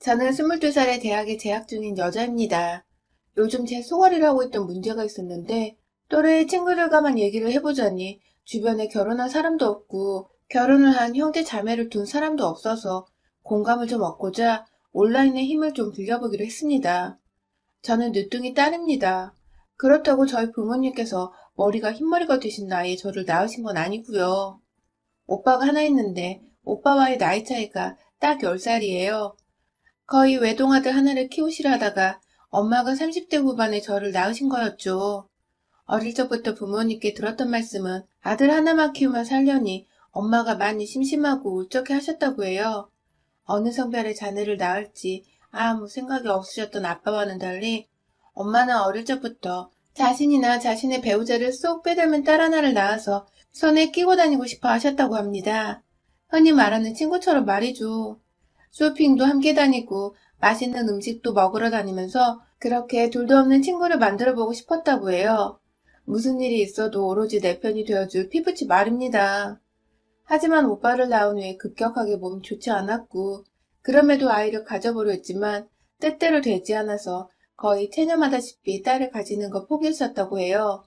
저는 22살에 대학에 재학 중인 여자입니다. 요즘 제 소갈이를 하고 있던 문제가 있었는데 또래 친구들과만 얘기를 해보자니 주변에 결혼한 사람도 없고 결혼을 한 형제 자매를 둔 사람도 없어서 공감을 좀 얻고자 온라인의 힘을 좀 빌려보기로 했습니다. 저는 늦둥이 딸입니다. 그렇다고 저희 부모님께서 머리가 흰머리가 되신 나이에 저를 낳으신 건 아니고요. 오빠가 하나 있는데 오빠와의 나이 차이가 딱 10살이에요. 거의 외동아들 하나를 키우시려 하다가 엄마가 30대 후반에 저를 낳으신 거였죠. 어릴 적부터 부모님께 들었던 말씀은 아들 하나만 키우며 살려니 엄마가 많이 심심하고 울적해 하셨다고 해요. 어느 성별의 자녀를 낳을지 아무 생각이 없으셨던 아빠와는 달리 엄마는 어릴 적부터 자신이나 자신의 배우자를 쏙 빼닮은 딸 하나를 낳아서 손에 끼고 다니고 싶어 하셨다고 합니다. 흔히 말하는 친구처럼 말이죠. 쇼핑도 함께 다니고 맛있는 음식도 먹으러 다니면서 그렇게 둘도 없는 친구를 만들어 보고 싶었다고 해요. 무슨 일이 있어도 오로지 내 편이 되어줄 피부치 말입니다. 하지만 오빠를 낳은 후에 급격하게 몸이 좋지 않았고 그럼에도 아이를 가져보려 했지만 때때로 되지 않아서 거의 체념하다시피 딸을 가지는 거 포기했었다고 해요.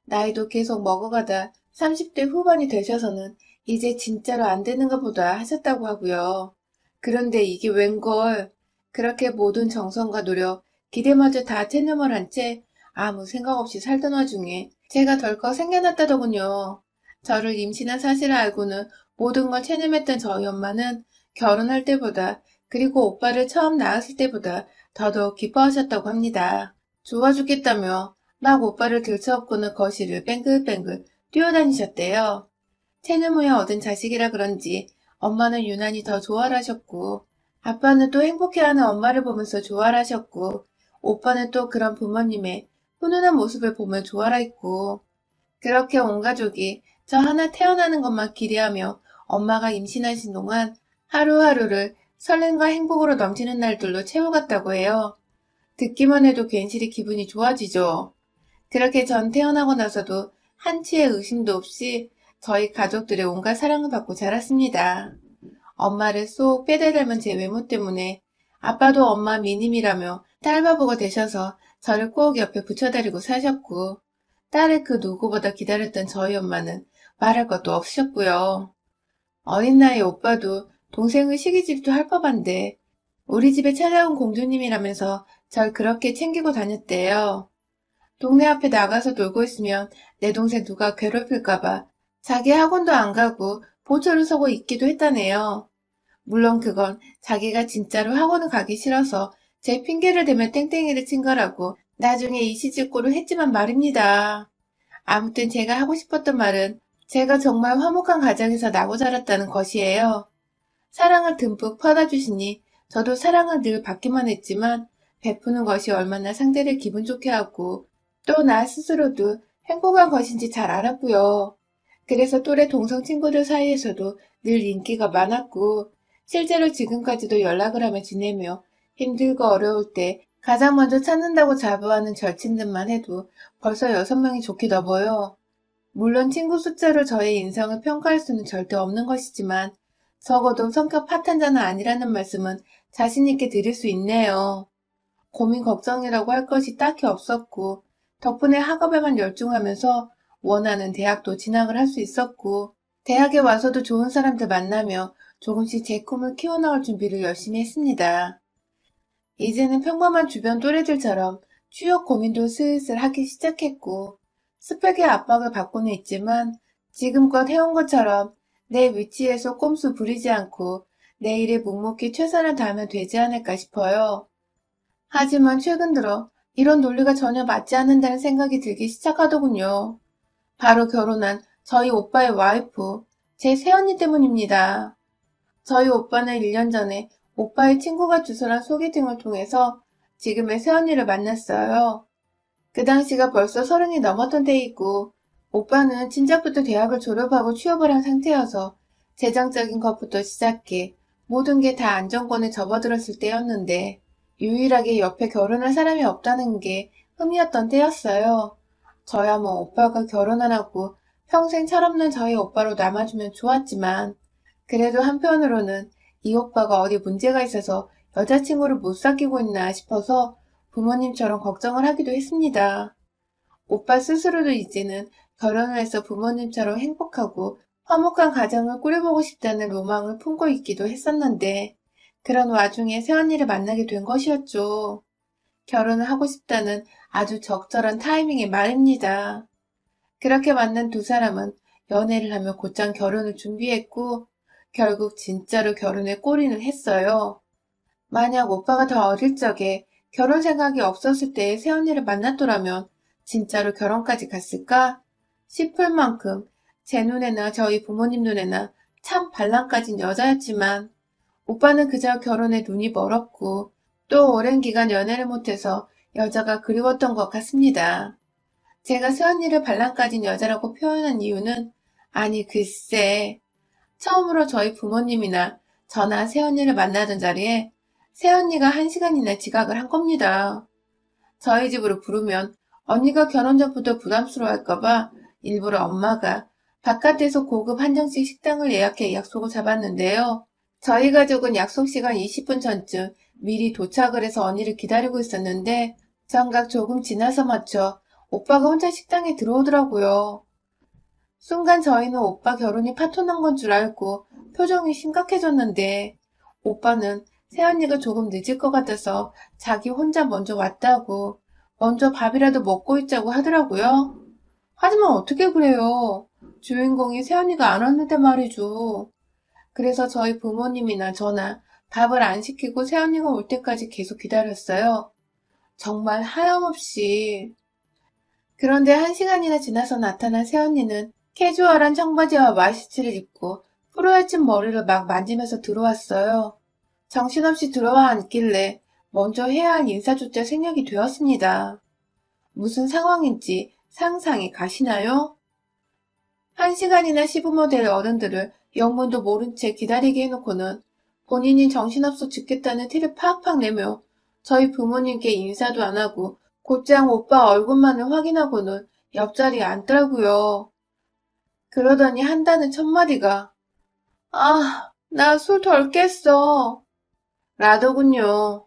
나이도 계속 먹어가다 30대 후반이 되셔서는 이제 진짜로 안 되는 것보다 하셨다고 하고요. 그런데 이게 웬걸. 그렇게 모든 정성과 노력, 기대마저 다 체념을 한 채 아무 생각 없이 살던 와중에 제가 덜컥 생겨났다더군요. 저를 임신한 사실을 알고는 모든 걸 체념했던 저희 엄마는 결혼할 때보다 그리고 오빠를 처음 낳았을 때보다 더더욱 기뻐하셨다고 합니다. 좋아 죽겠다며 막 오빠를 들쳐업고는 거실을 뱅글뱅글 뛰어다니셨대요. 체념 후에 얻은 자식이라 그런지 엄마는 유난히 더 좋아를 하셨고 아빠는 또 행복해하는 엄마를 보면서 좋아를 하셨고 오빠는 또 그런 부모님의 훈훈한 모습을 보며 좋아라 했고 그렇게 온 가족이 저 하나 태어나는 것만 기대하며 엄마가 임신하신 동안 하루하루를 설렘과 행복으로 넘치는 날들로 채워갔다고 해요. 듣기만 해도 괜시리 기분이 좋아지죠. 그렇게 전 태어나고 나서도 한치의 의심도 없이 저희 가족들의 온갖 사랑을 받고 자랐습니다. 엄마를 쏙 빼닮은 제 외모 때문에 아빠도 엄마 미님이라며 딸바보가 되셔서 저를 꼭 옆에 붙여다리고 사셨고 딸을 그 누구보다 기다렸던 저희 엄마는 말할 것도 없으셨고요. 어린 나이에 오빠도 동생의 시기질도 할 법한데 우리 집에 찾아온 공주님이라면서 절 그렇게 챙기고 다녔대요. 동네 앞에 나가서 놀고 있으면 내 동생 누가 괴롭힐까봐 자기 학원도 안 가고 보초를 서고 있기도 했다네요. 물론 그건 자기가 진짜로 학원을 가기 싫어서 제 핑계를 대며 땡땡이를 친 거라고 나중에 이시직고를 했지만 말입니다. 아무튼 제가 하고 싶었던 말은 제가 정말 화목한 가정에서 나고 자랐다는 것이에요. 사랑을 듬뿍 퍼다주시니 저도 사랑을 늘 받기만 했지만 베푸는 것이 얼마나 상대를 기분 좋게 하고 또 나 스스로도 행복한 것인지 잘 알았고요. 그래서 또래 동성 친구들 사이에서도 늘 인기가 많았고 실제로 지금까지도 연락을 하며 지내며 힘들고 어려울 때 가장 먼저 찾는다고 자부하는 절친들만 해도 벌써 6명이 좋게 넘어요. 물론 친구 숫자로 저의 인성을 평가할 수는 절대 없는 것이지만 적어도 성격 파탄자는 아니라는 말씀은 자신있게 드릴 수 있네요. 고민 걱정이라고 할 것이 딱히 없었고 덕분에 학업에만 열중하면서 원하는 대학도 진학을 할 수 있었고 대학에 와서도 좋은 사람들 만나며 조금씩 제 꿈을 키워나갈 준비를 열심히 했습니다. 이제는 평범한 주변 또래들처럼 취업 고민도 슬슬 하기 시작했고 스펙의 압박을 받고는 있지만 지금껏 해온 것처럼 내 위치에서 꼼수 부리지 않고 내 일에 묵묵히 최선을 다하면 되지 않을까 싶어요. 하지만 최근 들어 이런 논리가 전혀 맞지 않는다는 생각이 들기 시작하더군요. 바로 결혼한 저희 오빠의 와이프, 제 새언니 때문입니다. 저희 오빠는 1년 전에 오빠의 친구가 주선한 소개팅을 통해서 지금의 새언니를 만났어요. 그 당시가 벌써 30이 넘었던 때이고 오빠는 진작부터 대학을 졸업하고 취업을 한 상태여서 재정적인 것부터 시작해 모든 게 다 안정권에 접어들었을 때였는데 유일하게 옆에 결혼할 사람이 없다는 게 흠이었던 때였어요. 저야 뭐 오빠가 결혼 안 하고 평생 철없는 저희 오빠로 남아주면 좋았지만 그래도 한편으로는 이 오빠가 어디 문제가 있어서 여자친구를 못 사귀고 있나 싶어서 부모님처럼 걱정을 하기도 했습니다. 오빠 스스로도 이제는 결혼을 해서 부모님처럼 행복하고 화목한 가정을 꾸려보고 싶다는 로망을 품고 있기도 했었는데 그런 와중에 새언니를 만나게 된 것이었죠. 결혼을 하고 싶다는 아주 적절한 타이밍의 말입니다. 그렇게 만난 두 사람은 연애를 하며 곧장 결혼을 준비했고 결국 진짜로 결혼에 골인을 했어요. 만약 오빠가 더 어릴 적에 결혼 생각이 없었을 때의 새언니를 만났더라면 진짜로 결혼까지 갔을까 싶을 만큼 제 눈에나 저희 부모님 눈에나 참 발랑 까진 여자였지만 오빠는 그저 결혼에 눈이 멀었고 또 오랜 기간 연애를 못해서 여자가 그리웠던 것 같습니다. 제가 새언니를 발랑 까진 여자라고 표현한 이유는 아니 글쎄 처음으로 저희 부모님이나 저나 새언니를 만나던 자리에 새언니가 1시간이나 지각을 한 겁니다. 저희 집으로 부르면 언니가 결혼 전부터 부담스러워할까봐 일부러 엄마가 바깥에서 고급 한정식 식당을 예약해 약속을 잡았는데요. 저희 가족은 약속 시간 20분 전쯤 미리 도착을 해서 언니를 기다리고 있었는데 정각 조금 지나서 맞춰 오빠가 혼자 식당에 들어오더라고요. 순간 저희는 오빠 결혼이 파토난 건 줄 알고 표정이 심각해졌는데 오빠는 새언니가 조금 늦을 것 같아서 자기 혼자 먼저 왔다고 먼저 밥이라도 먹고 있자고 하더라고요. 하지만 어떻게 그래요? 주인공이 새언니가 안 왔는데 말이죠. 그래서 저희 부모님이나 저나 밥을 안 시키고 새언니가 올 때까지 계속 기다렸어요. 정말 하염없이. 그런데 1시간이나 지나서 나타난 새언니는 캐주얼한 청바지와 와이셔츠를 입고 푸르헤친 머리를 막 만지면서 들어왔어요. 정신없이 들어와 앉길래 먼저 해야 할 인사조차 생략이 되었습니다. 무슨 상황인지 상상이 가시나요? 1시간이나 시부모 될 어른들을 영문도 모른 채 기다리게 해놓고는 본인이 정신없어 죽겠다는 티를 팍팍 내며 저희 부모님께 인사도 안 하고 곧장 오빠 얼굴만을 확인하고는 옆자리에 앉더라고요. 그러더니 한다는 첫마디가 아, 나 술 덜 깼어. 라더군요.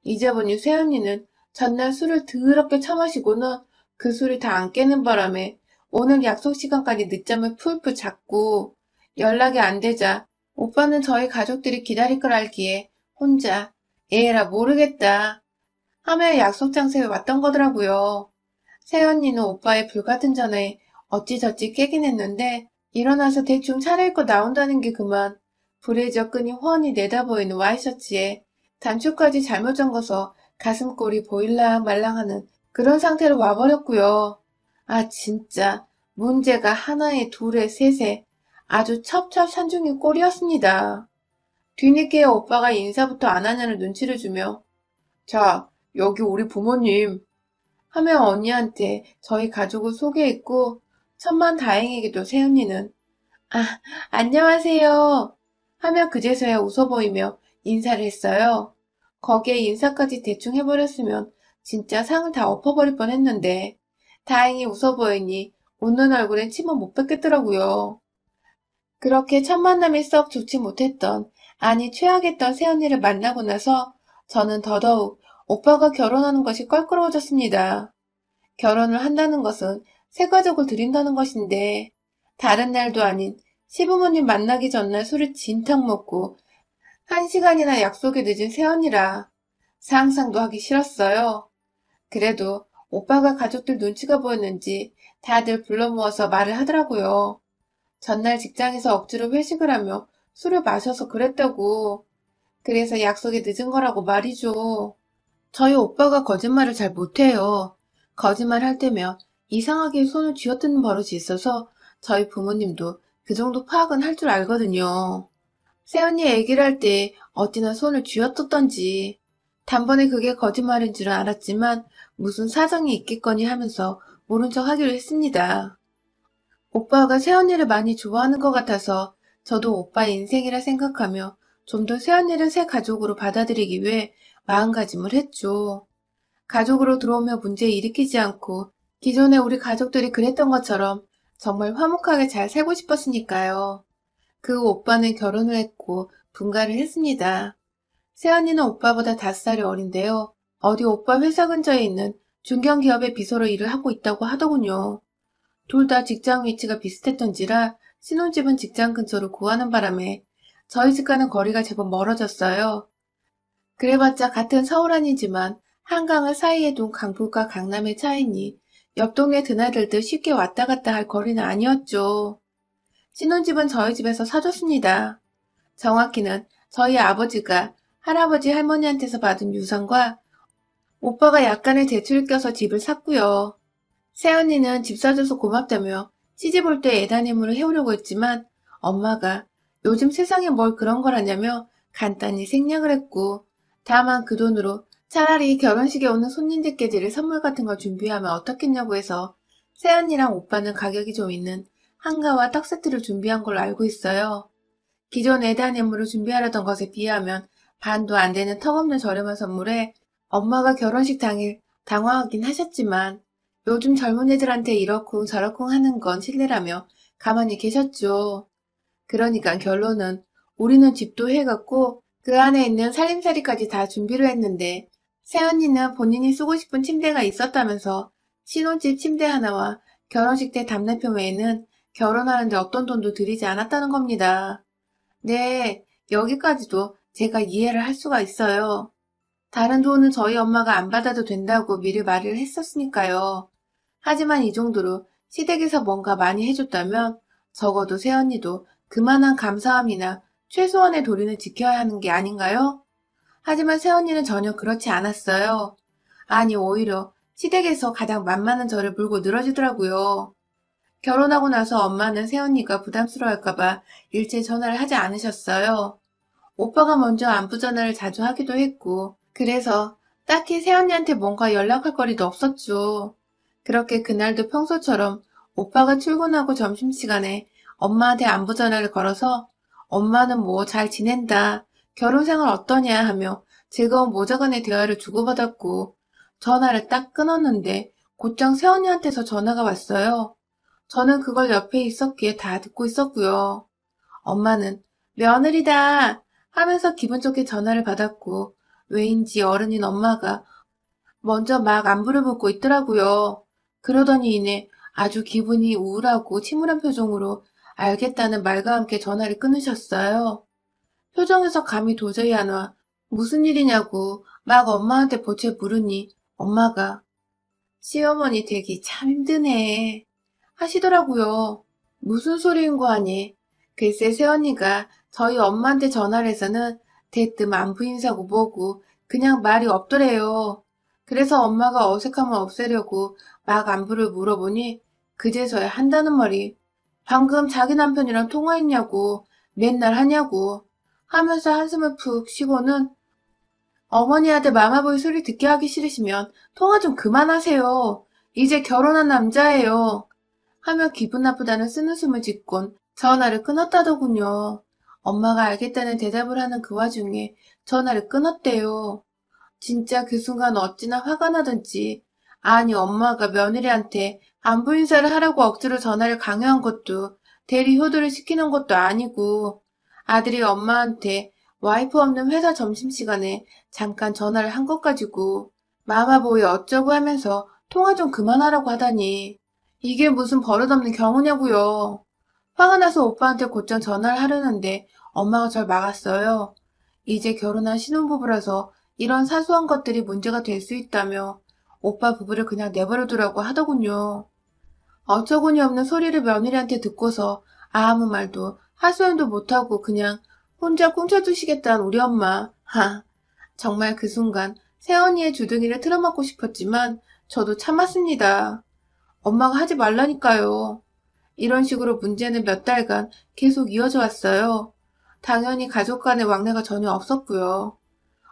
이제 보니 새언니는 전날 술을 더럽게 처마시고는 그 술이 다 안 깨는 바람에 오늘 약속 시간까지 늦잠을 풀풀 잤고 연락이 안 되자 오빠는 저희 가족들이 기다릴 걸 알기에 혼자 에라 모르겠다 하며 약속 장소에 왔던 거더라고요. 새언니는 오빠의 불같은 전화에 어찌저찌 깨긴 했는데 일어나서 대충 차려입고 나온다는 게 그만 불의 접근이 훤히 내다보이는 와이셔츠에 단추까지 잘못 잠궈서 가슴골이 보일랑 말랑하는 그런 상태로 와버렸고요. 아 진짜 문제가 하나에 둘에 셋에 아주 첩첩산중의 꼴이었습니다. 뒤늦게 오빠가 인사부터 안 하냐는 눈치를 주며 자 여기 우리 부모님 하며 언니한테 저희 가족을 소개했고 천만 다행히게도 새언니는 아 안녕하세요 하며 그제서야 웃어 보이며 인사를 했어요. 거기에 인사까지 대충 해버렸으면 진짜 상을 다 엎어버릴 뻔했는데 다행히 웃어 보이니 웃는 얼굴엔 침을 못 뱉겠더라고요. 그렇게 첫 만남이 썩 좋지 못했던 아니 최악했던 새언니를 만나고 나서 저는 더더욱 오빠가 결혼하는 것이 껄끄러워졌습니다. 결혼을 한다는 것은 새 가족을 들인다는 것인데 다른 날도 아닌 시부모님 만나기 전날 술을 진탕 먹고 1시간이나 약속에 늦은 새언니라 상상도 하기 싫었어요. 그래도 오빠가 가족들 눈치가 보였는지 다들 불러 모아서 말을 하더라고요. 전날 직장에서 억지로 회식을 하며 술을 마셔서 그랬다고. 그래서 약속이 늦은 거라고 말이죠. 저희 오빠가 거짓말을 잘 못해요. 거짓말 할 때면 이상하게 손을 쥐어뜯는 버릇이 있어서 저희 부모님도 그 정도 파악은 할 줄 알거든요. 새언니 얘기를 할 때 어찌나 손을 쥐어뜯던지 단번에 그게 거짓말인 줄은 알았지만 무슨 사정이 있겠거니 하면서 모른 척 하기로 했습니다. 오빠가 새언니를 많이 좋아하는 것 같아서 저도 오빠 인생이라 생각하며 좀 더 새언니를 새 가족으로 받아들이기 위해 마음가짐을 했죠. 가족으로 들어오며 문제 일으키지 않고 기존에 우리 가족들이 그랬던 것처럼 정말 화목하게 잘 살고 싶었으니까요. 그 오빠는 결혼을 했고 분가를 했습니다. 새언니는 오빠보다 5살이 어린데요. 어디 오빠 회사 근처에 있는 중견기업의 비서로 일을 하고 있다고 하더군요. 둘 다 직장 위치가 비슷했던지라 신혼집은 직장 근처로 구하는 바람에 저희 집과는 거리가 제법 멀어졌어요. 그래봤자 같은 서울 아니지만 한강을 사이에 둔 강북과 강남의 차이니 옆 동네 드나들듯 쉽게 왔다 갔다 할 거리는 아니었죠. 신혼집은 저희 집에서 사줬습니다. 정확히는 저희 아버지가 할아버지 할머니한테서 받은 유산과 오빠가 약간의 대출을 껴서 집을 샀고요. 새언니는 집 사줘서 고맙다며 시집 올 때 애다님으로 해오려고 했지만 엄마가 요즘 세상에 뭘 그런 걸 하냐며 간단히 생략을 했고 다만 그 돈으로 차라리 결혼식에 오는 손님들께 드릴 선물 같은 걸 준비하면 어떻겠냐고 해서 새언니랑 오빠는 가격이 좀 있는 한가와 떡 세트를 준비한 걸로 알고 있어요. 기존 애다님으로 준비하려던 것에 비하면 반도 안 되는 턱없는 저렴한 선물에 엄마가 결혼식 당일 당황하긴 하셨지만 요즘 젊은 애들한테 이러쿵 저러쿵 하는 건 실례라며 가만히 계셨죠. 그러니까 결론은 우리는 집도 해갔고 그 안에 있는 살림살이까지 다 준비를 했는데 새언니는 본인이 쓰고 싶은 침대가 있었다면서 신혼집 침대 하나와 결혼식 때 답례표 외에는 결혼하는데 어떤 돈도 들이지 않았다는 겁니다. 네, 여기까지도 제가 이해를 할 수가 있어요. 다른 돈은 저희 엄마가 안 받아도 된다고 미리 말을 했었으니까요. 하지만 이 정도로 시댁에서 뭔가 많이 해줬다면 적어도 새언니도 그만한 감사함이나 최소한의 도리는 지켜야 하는 게 아닌가요? 하지만 새언니는 전혀 그렇지 않았어요. 아니, 오히려 시댁에서 가장 만만한 저를 물고 늘어지더라고요. 결혼하고 나서 엄마는 새언니가 부담스러워할까봐 일체 전화를 하지 않으셨어요. 오빠가 먼저 안부 전화를 자주 하기도 했고, 그래서 딱히 새언니한테 뭔가 연락할 거리도 없었죠. 그렇게 그날도 평소처럼 오빠가 출근하고 점심시간에 엄마한테 안부 전화를 걸어서 엄마는 뭐 잘 지낸다, 결혼생활 어떠냐 하며 즐거운 모자간의 대화를 주고받았고 전화를 딱 끊었는데 곧장 새언니한테서 전화가 왔어요. 저는 그걸 옆에 있었기에 다 듣고 있었고요. 엄마는 며느리다 하면서 기분 좋게 전화를 받았고 왜인지 어른인 엄마가 먼저 막 안부를 묻고 있더라고요. 그러더니 이내 아주 기분이 우울하고 침울한 표정으로 알겠다는 말과 함께 전화를 끊으셨어요. 표정에서 감이 도저히 안 와. 무슨 일이냐고 막 엄마한테 보채 물으니 엄마가 시어머니 되기 참 힘드네 하시더라고요. 무슨 소리인 거 아니? 글쎄 새언니가 저희 엄마한테 전화를 해서는 대뜸 안부 인사고 뭐고 그냥 말이 없더래요. 그래서 엄마가 어색함을 없애려고 막 안부를 물어보니 그제서야 한다는 말이 방금 자기 남편이랑 통화했냐고 맨날 하냐고 하면서 한숨을 푹 쉬고는 어머니한테 마마보이 소리 듣게 하기 싫으시면 통화 좀 그만하세요. 이제 결혼한 남자예요. 하며 기분 나쁘다는 쓴웃음을 짓곤 전화를 끊었다더군요. 엄마가 알겠다는 대답을 하는 그 와중에 전화를 끊었대요. 진짜 그 순간 어찌나 화가 나던지. 아니 엄마가 며느리한테 안부 인사를 하라고 억지로 전화를 강요한 것도 대리 효도를 시키는 것도 아니고 아들이 엄마한테 와이프 없는 회사 점심시간에 잠깐 전화를 한 것 가지고 마마보이 어쩌고 하면서 통화 좀 그만하라고 하다니 이게 무슨 버릇없는 경우냐고요. 화가 나서 오빠한테 곧장 전화를 하려는데 엄마가 절 막았어요. 이제 결혼한 신혼부부라서 이런 사소한 것들이 문제가 될 수 있다며 오빠 부부를 그냥 내버려 두라고 하더군요. 어처구니 없는 소리를 며느리한테 듣고서 아무 말도 하소연도 못하고 그냥 혼자 꿍쳐두시겠다는 우리 엄마. 정말 그 순간 새언니의 주둥이를 틀어막고 싶었지만 저도 참았습니다. 엄마가 하지 말라니까요. 이런 식으로 문제는 몇 달간 계속 이어져 왔어요. 당연히 가족 간의 왕래가 전혀 없었고요.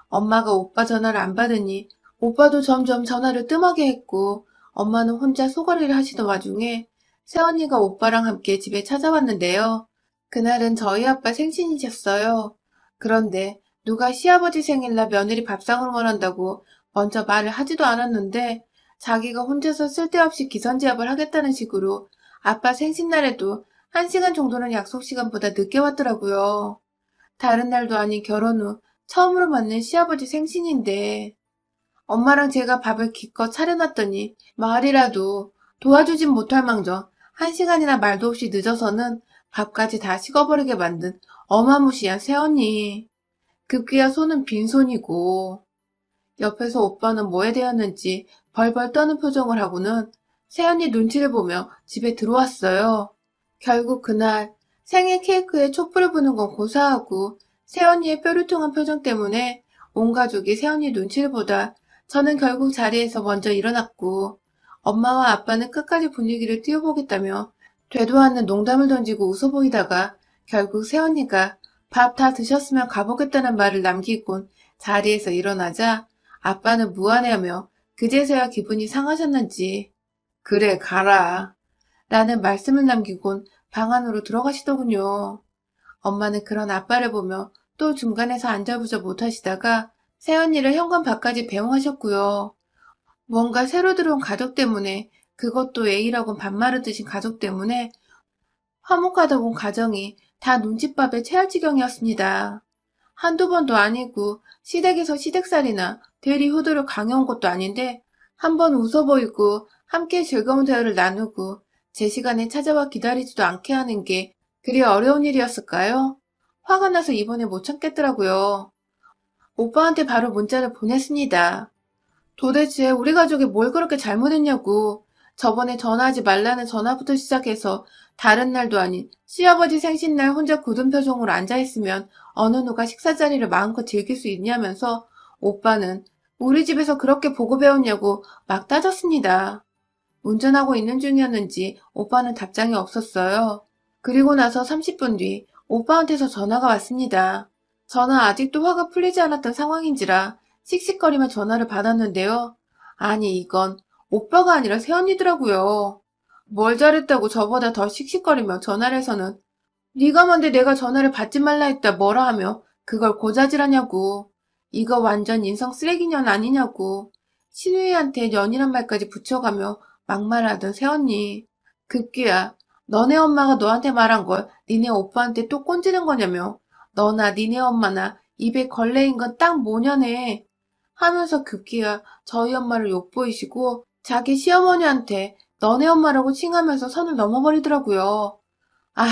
엄마가 오빠 전화를 안 받으니 오빠도 점점 전화를 뜸하게 했고 엄마는 혼자 소거리를 하시던 와중에 새언니가 오빠랑 함께 집에 찾아왔는데요. 그날은 저희 아빠 생신이셨어요. 그런데 누가 시아버지 생일날 며느리 밥상을 원한다고 먼저 말을 하지도 않았는데 자기가 혼자서 쓸데없이 기선제압을 하겠다는 식으로 아빠 생신날에도 1시간 정도는 약속 시간보다 늦게 왔더라고요. 다른 날도 아닌 결혼 후 처음으로 맞는 시아버지 생신인데 엄마랑 제가 밥을 기껏 차려놨더니 말이라도 도와주진 못할 망정 1시간이나 말도 없이 늦어서는 밥까지 다 식어버리게 만든 어마무시한 새언니. 급기야 손은 빈손이고 옆에서 오빠는 뭐에 대었는지 벌벌 떠는 표정을 하고는 새언니 눈치를 보며 집에 들어왔어요. 결국 그날 생일 케이크에 촛불을 부는 건 고사하고 새언니의 뾰루통한 표정 때문에 온 가족이 새언니 눈치를 보다 저는 결국 자리에서 먼저 일어났고 엄마와 아빠는 끝까지 분위기를 띄워보겠다며 되도 않는 농담을 던지고 웃어 보이다가 결국 새언니가 밥 다 드셨으면 가보겠다는 말을 남기곤 자리에서 일어나자 아빠는 무안해하며 그제서야 기분이 상하셨는지 그래 가라 라는 말씀을 남기곤 방 안으로 들어가시더군요. 엄마는 그런 아빠를 보며 또 중간에서 안절부절 못하시다가 새언니를 현관 밖까지 배웅하셨고요. 뭔가 새로 들어온 가족 때문에 그것도 A라곤 반말을 드신 가족 때문에 화목하다 본 가정이 다 눈칫밥에 체할 지경이었습니다. 한두 번도 아니고 시댁에서 시댁살이나 대리 효도를 강요한 것도 아닌데 한번 웃어 보이고 함께 즐거운 대화를 나누고 제 시간에 찾아와 기다리지도 않게 하는 게 그리 어려운 일이었을까요? 화가 나서 이번에 못 참겠더라고요. 오빠한테 바로 문자를 보냈습니다. 도대체 우리 가족이 뭘 그렇게 잘못했냐고. 저번에 전화하지 말라는 전화부터 시작해서 다른 날도 아닌 시아버지 생신날 혼자 굳은 표정으로 앉아있으면 어느 누가 식사 자리를 마음껏 즐길 수 있냐면서 오빠는 우리 집에서 그렇게 보고 배웠냐고 막 따졌습니다. 운전하고 있는 중이었는지 오빠는 답장이 없었어요. 그리고 나서 30분 뒤 오빠한테서 전화가 왔습니다. 저는 아직도 화가 풀리지 않았던 상황인지라 씩씩거리며 전화를 받았는데요. 아니 이건 오빠가 아니라 새언니더라고요. 뭘 잘했다고 저보다 더 씩씩거리며 전화를 해서는 네가 뭔데 내가 전화를 받지 말라 했다 뭐라 하며 그걸 고자질하냐고. 이거 완전 인성 쓰레기년 아니냐고. 신우이한테 년이란 말까지 붙여가며 막말하던 새언니. 급기야 너네 엄마가 너한테 말한 걸 니네 오빠한테 또 꼰지는 거냐며. 너나 니네 엄마나 입에 걸레인 건 딱 모녀네. 하면서 급기야 저희 엄마를 욕보이시고 자기 시어머니한테 너네 엄마라고 칭하면서 선을 넘어버리더라고요. 아,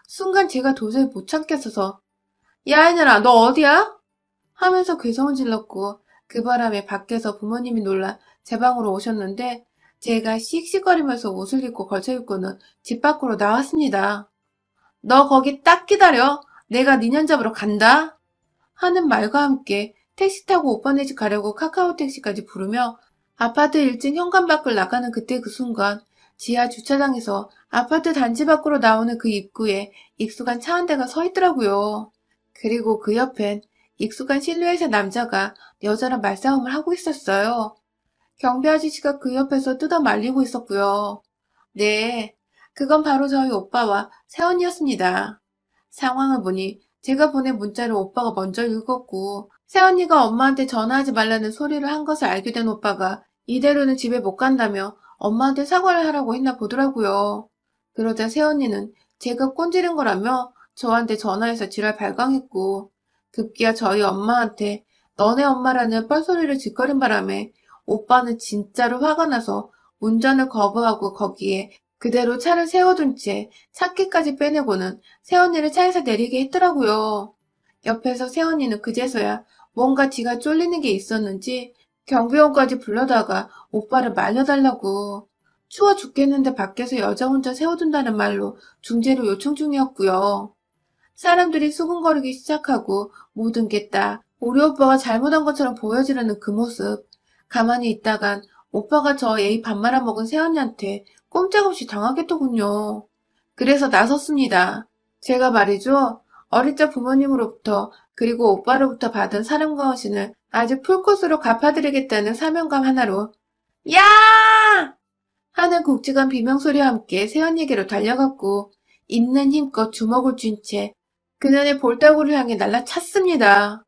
순간 제가 도저히 못 참겠어서 야 이년아 너 어디야? 하면서 괴성을 질렀고 그 바람에 밖에서 부모님이 놀라 제 방으로 오셨는데 제가 씩씩거리면서 옷을 입고 걸쳐입고는 집 밖으로 나왔습니다. 너 거기 딱 기다려. 내가 니년 잡으러 간다. 하는 말과 함께 택시 타고 오빠네 집 가려고 카카오 택시까지 부르며 아파트 1층 현관 밖을 나가는 그때 그 순간 지하 주차장에서 아파트 단지 밖으로 나오는 그 입구에 익숙한 차 한 대가 서 있더라고요. 그리고 그 옆엔 익숙한 실루엣의 남자가 여자랑 말싸움을 하고 있었어요. 경비 아저씨가 그 옆에서 뜯어 말리고 있었고요. 네, 그건 바로 저희 오빠와 새언니였습니다. 상황을 보니 제가 보낸 문자를 오빠가 먼저 읽었고 새언니가 엄마한테 전화하지 말라는 소리를 한 것을 알게 된 오빠가 이대로는 집에 못 간다며 엄마한테 사과를 하라고 했나 보더라고요. 그러자 새언니는 제가 꼰지른 거라며 저한테 전화해서 지랄 발광했고 급기야 저희 엄마한테 너네 엄마라는 뻘소리를 짓거린 바람에 오빠는 진짜로 화가 나서 운전을 거부하고 거기에 그대로 차를 세워둔 채 차키까지 빼내고는 새언니를 차에서 내리게 했더라고요. 옆에서 새언니는 그제서야 뭔가 지가 쫄리는 게 있었는지 경비원까지 불러다가 오빠를 말려달라고. 추워 죽겠는데 밖에서 여자 혼자 세워둔다는 말로 중재를 요청 중이었고요. 사람들이 수군거리기 시작하고 모든 게 딱 우리 오빠가 잘못한 것처럼 보여지려는 그 모습. 가만히 있다간 오빠가 저 애이 밥 말아먹은 새언니한테 꼼짝없이 당하겠더군요. 그래서 나섰습니다. 제가 말이죠. 어릴 적 부모님으로부터 그리고 오빠로부터 받은 사랑과 헌신을 아주 풀코스로 갚아드리겠다는 사명감 하나로 야! 하는 굵직한 비명소리와 함께 새언니에게로 달려갔고 있는 힘껏 주먹을 쥔 채 그년의 볼따구를 향해 날라찼습니다.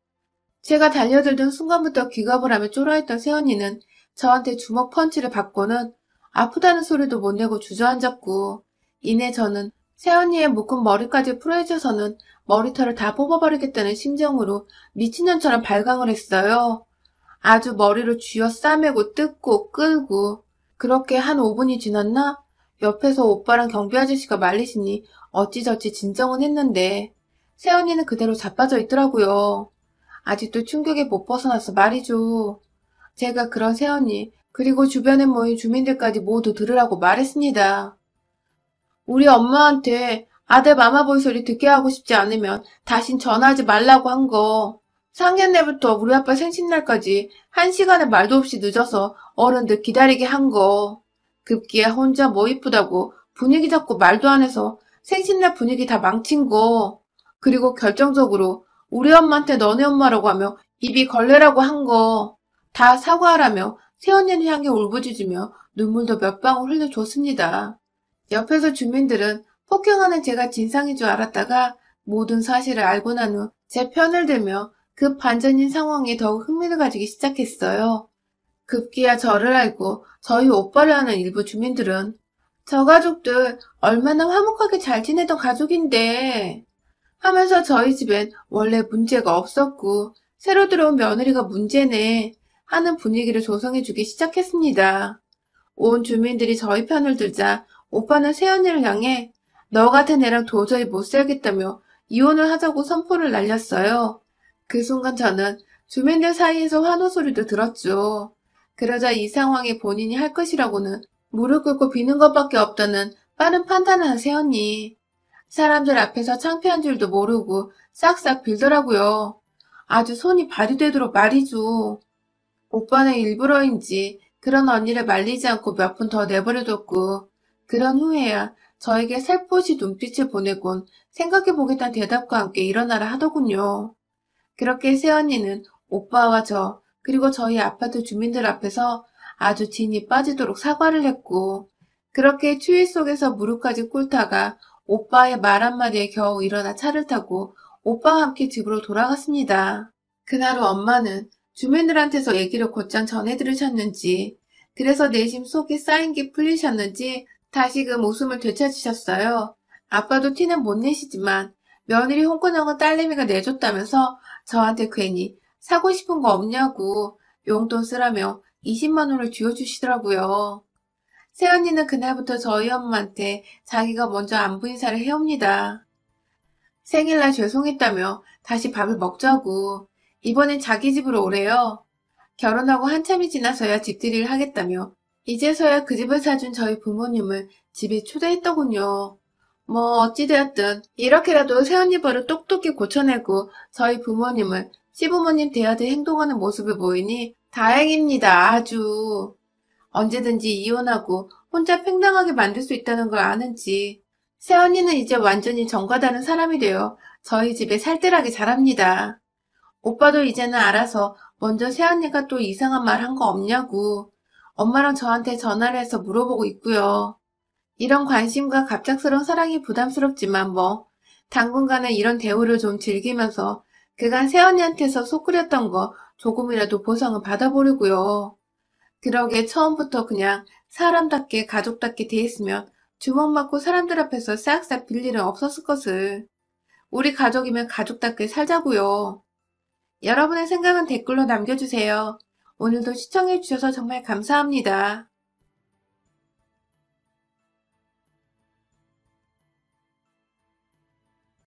제가 달려들던 순간부터 기겁을 하며 쫄아있던 새언니는 저한테 주먹 펀치를 받고는 아프다는 소리도 못 내고 주저앉았고 이내 저는 새언니의 묶은 머리까지 풀어헤쳐서는 머리털을 다 뽑아버리겠다는 심정으로 미친년처럼 발광을 했어요. 아주 머리를 쥐어 싸매고 뜯고 끌고. 그렇게 한 5분이 지났나? 옆에서 오빠랑 경비 아저씨가 말리시니 어찌저찌 진정은 했는데 새언니는 그대로 자빠져 있더라고요. 아직도 충격에 못 벗어나서 말이죠. 제가 그런 새언니 그리고 주변에 모인 주민들까지 모두 들으라고 말했습니다. 우리 엄마한테 아들 마마보이 소리 듣게 하고 싶지 않으면 다신 전화하지 말라고 한 거. 상견례부터 우리 아빠 생신날까지 1시간의 말도 없이 늦어서 어른들 기다리게 한 거. 급기야 혼자 뭐 이쁘다고 분위기 잡고 말도 안 해서 생신날 분위기 다 망친 거. 그리고 결정적으로 우리 엄마한테 너네 엄마라고 하며 입이 걸레라고 한 거. 다 사과하라며 새언니를 향해 울부짖으며 눈물도 몇 방울 흘려줬습니다. 옆에서 주민들은 폭행하는 제가 진상인 줄 알았다가 모든 사실을 알고 난 후 제 편을 들며 급 반전인 상황에 더욱 흥미를 가지기 시작했어요. 급기야 저를 알고 저희 오빠를 아는 일부 주민들은 저 가족들 얼마나 화목하게 잘 지내던 가족인데 하면서 저희 집엔 원래 문제가 없었고 새로 들어온 며느리가 문제네 하는 분위기를 조성해주기 시작했습니다. 온 주민들이 저희 편을 들자 오빠는 새언니를 향해 너 같은 애랑 도저히 못 살겠다며 이혼을 하자고 선포를 날렸어요. 그 순간 저는 주민들 사이에서 환호 소리도 들었죠. 그러자 이 상황에 본인이 할 것이라고는 무릎 꿇고 비는 것밖에 없다는 빠른 판단을 한 새언니. 사람들 앞에서 창피한 줄도 모르고 싹싹 빌더라고요. 아주 손이 발이 되도록 말이죠. 오빠는 일부러인지 그런 언니를 말리지 않고 몇 분 더 내버려뒀고 그런 후에야 저에게 살포시 눈빛을 보내곤 생각해보겠다는 대답과 함께 일어나라 하더군요. 그렇게 새언니는 오빠와 저 그리고 저희 아파트 주민들 앞에서 아주 진이 빠지도록 사과를 했고 그렇게 추위 속에서 무릎까지 꿇다가 오빠의 말 한마디에 겨우 일어나 차를 타고 오빠와 함께 집으로 돌아갔습니다. 그날 후 엄마는 주민들한테서 얘기를 곧장 전해 들으셨는지 그래서 내심 속에 쌓인 게 풀리셨는지 다시금 웃음을 되찾으셨어요. 아빠도 티는 못 내시지만 며느리 홍군형은 딸내미가 내줬다면서 저한테 괜히 사고 싶은 거 없냐고 용돈 쓰라며 20만 원을 쥐어주시더라고요. 새언니는 그날부터 저희 엄마한테 자기가 먼저 안부 인사를 해옵니다. 생일날 죄송했다며 다시 밥을 먹자고 이번엔 자기 집으로 오래요. 결혼하고 한참이 지나서야 집들이를 하겠다며 이제서야 그 집을 사준 저희 부모님을 집에 초대했더군요. 뭐 어찌되었든 이렇게라도 새언니 버릇 똑똑히 고쳐내고 저희 부모님을 시부모님 대하듯 행동하는 모습을 보이니 다행입니다. 아주. 언제든지 이혼하고 혼자 팽당하게 만들 수 있다는 걸 아는지 새언니는 이제 완전히 정과 다른 사람이 되어 저희 집에 살뜰하게 자랍니다. 오빠도 이제는 알아서 먼저 새언니가 또 이상한 말 한 거 없냐고 엄마랑 저한테 전화를 해서 물어보고 있고요. 이런 관심과 갑작스러운 사랑이 부담스럽지만 뭐 당분간은 이런 대우를 좀 즐기면서 그간 새언니한테서 속 끓였던 거 조금이라도 보상을 받아보려고요. 그러게 처음부터 그냥 사람답게 가족답게 대했으면 주먹 맞고 사람들 앞에서 싹싹 빌 일은 없었을 것을. 우리 가족이면 가족답게 살자고요. 여러분의 생각은 댓글로 남겨주세요. 오늘도 시청해주셔서 정말 감사합니다.